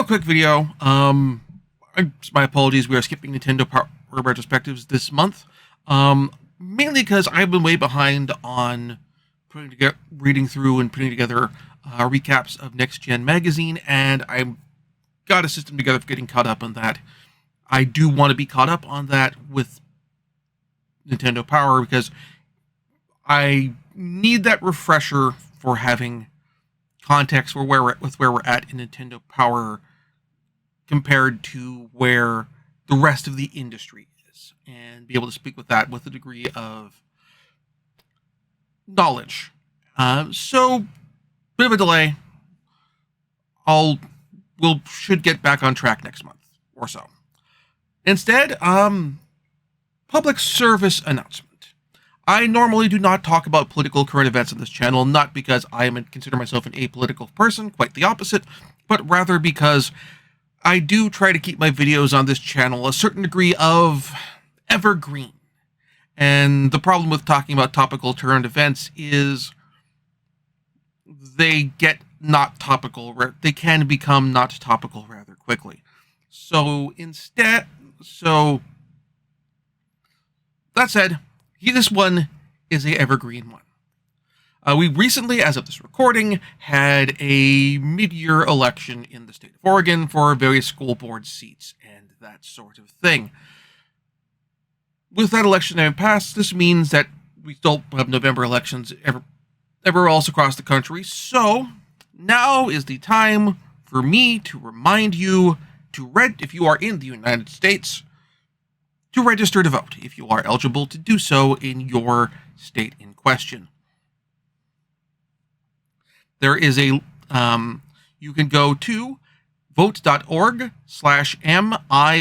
quick video. My apologies. We are skipping Nintendo Power retrospectives this month. Mainly because I've been way behind on reading through and putting together recaps of Next Gen magazine, and I've got a system together for getting caught up on that. I do want to be caught up on that with Nintendo Power because I need that refresher for having context for where we're at in Nintendo Power compared to where the rest of the industry is, and be able to speak with that with a degree of knowledge. So, bit of a delay. Should get back on track next month or so. Instead, public service announcement. I normally do not talk about political current events on this channel, not because I consider myself an apolitical person, quite the opposite, but rather because I do try to keep my videos on this channel a certain degree of evergreen. And the problem with talking about topical current events is they get not topical. They can become not topical rather quickly. So that said, this one is a evergreen one. We recently, as of this recording, had a mid-year election in the state of Oregon for various school board seats and that sort of thing. With that election having passed, this means that we still have November elections everywhere else across the country. So now is the time for me to remind you if you are in the United States, to register to vote if you are eligible to do so in your state in question. There is you can go to vote.org/mi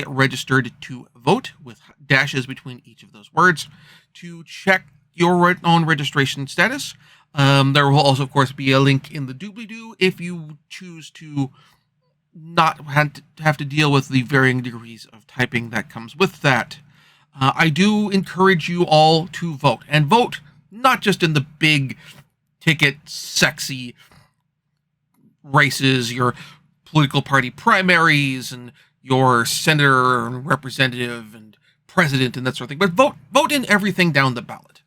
registered to vote with dashes between each of those words to check your own registration status. There will also, of course, be a link in the doobly-doo if you choose to not have to deal with the varying degrees of typing that comes with that. I do encourage you all to vote, and vote not just in the big ticket, sexy races, your political party primaries, and your senator and representative and president and that sort of thing, but vote in everything down the ballot.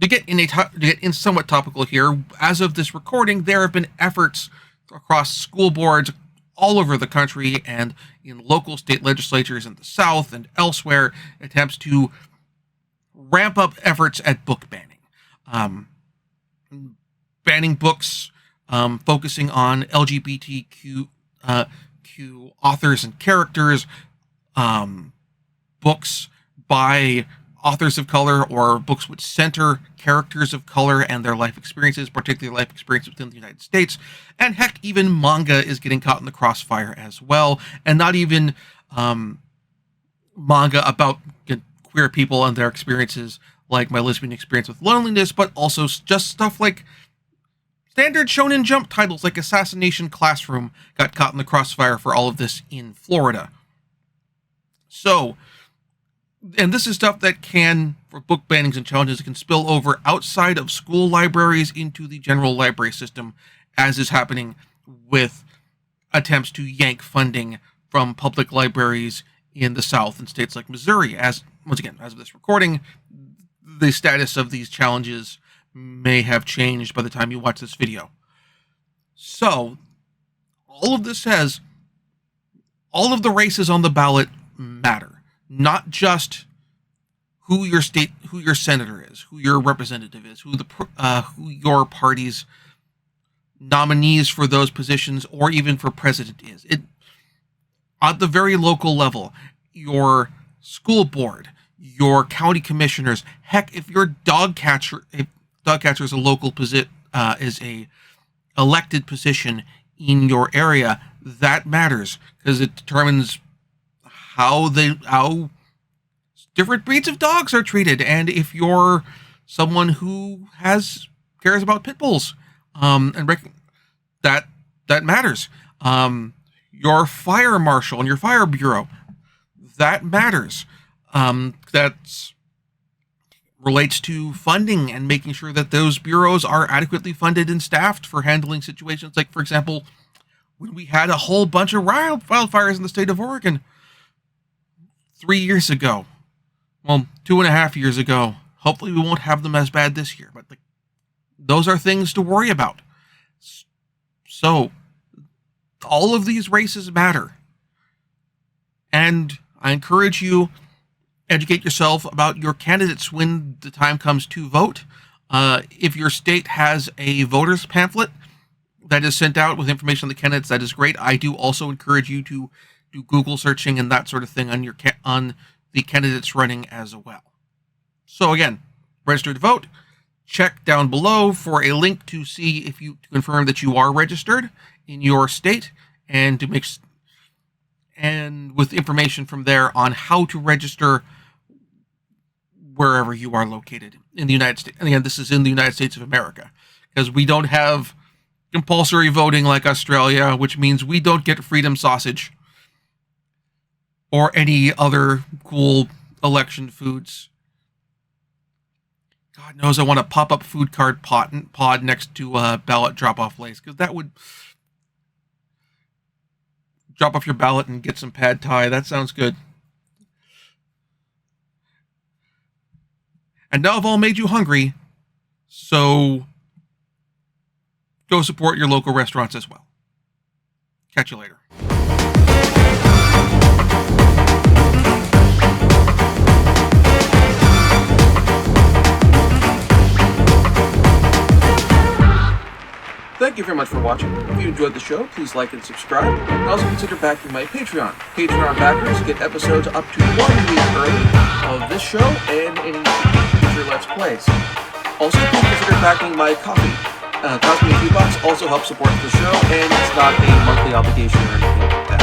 To get in somewhat topical here, as of this recording, there have been efforts across school boards all over the country and in local state legislatures in the South and elsewhere, attempts to ramp up efforts at book banning. Banning books, focusing on LGBTQ authors and characters, books by authors of color or books which center characters of color and their life experiences, particularly life experiences within the United States. And heck, even manga is getting caught in the crossfire as well. And not even manga about queer people and their experiences, like my lesbian experience with loneliness, but also just stuff like standard Shonen Jump titles like Assassination Classroom got caught in the crossfire for all of this in Florida. So, and this is stuff that for book bannings and challenges, can spill over outside of school libraries into the general library system, as is happening with attempts to yank funding from public libraries in the South and states like Missouri. Once again, as of this recording, the status of these challenges may have changed by the time you watch this video. So, all of this says, all of the races on the ballot matter. Not just who your senator is, who your representative is, who your party's nominees for those positions, or even for president is. At the very local level, your school board, your county commissioners, heck, if your dog catcher is a local is a elected position in your area, that matters because it determines how different breeds of dogs are treated, and if you're someone who cares about pit bulls, and that matters. Your fire marshal and your fire bureau, that matters. That relates to funding and making sure that those bureaus are adequately funded and staffed for handling situations like, for example, when we had a whole bunch of wildfires in the state of Oregon 3 years ago. Well, 2.5 years ago. Hopefully we won't have them as bad this year, but those are things to worry about. So, all of these races matter. And I encourage you, educate yourself about your candidates when the time comes to vote. If your state has a voters pamphlet that is sent out with information on the candidates, that is great. I do also encourage you to do Google searching and that sort of thing on the candidates running as well. So again, register to vote. Check down below for a link to see to confirm that you are registered in your state, and with information from there on how to register wherever you are located in the United States. And again, this is in the United States of America, because we don't have compulsory voting like Australia, which means we don't get freedom sausage or any other cool election foods. God knows I want a pop-up food card pod next to a ballot drop-off place, because that would drop off your ballot and get some pad thai. That sounds good. And now I've all made you hungry, so go support your local restaurants as well. Catch you later. Thank you very much for watching. If you enjoyed the show, please like and subscribe. And also consider backing my Patreon. Patreon backers get episodes up to 1 week early of this show and any future Let's Plays. Also, please consider backing my coffee. Costs me a few bucks, also helps support the show, and it's not a monthly obligation or anything like that.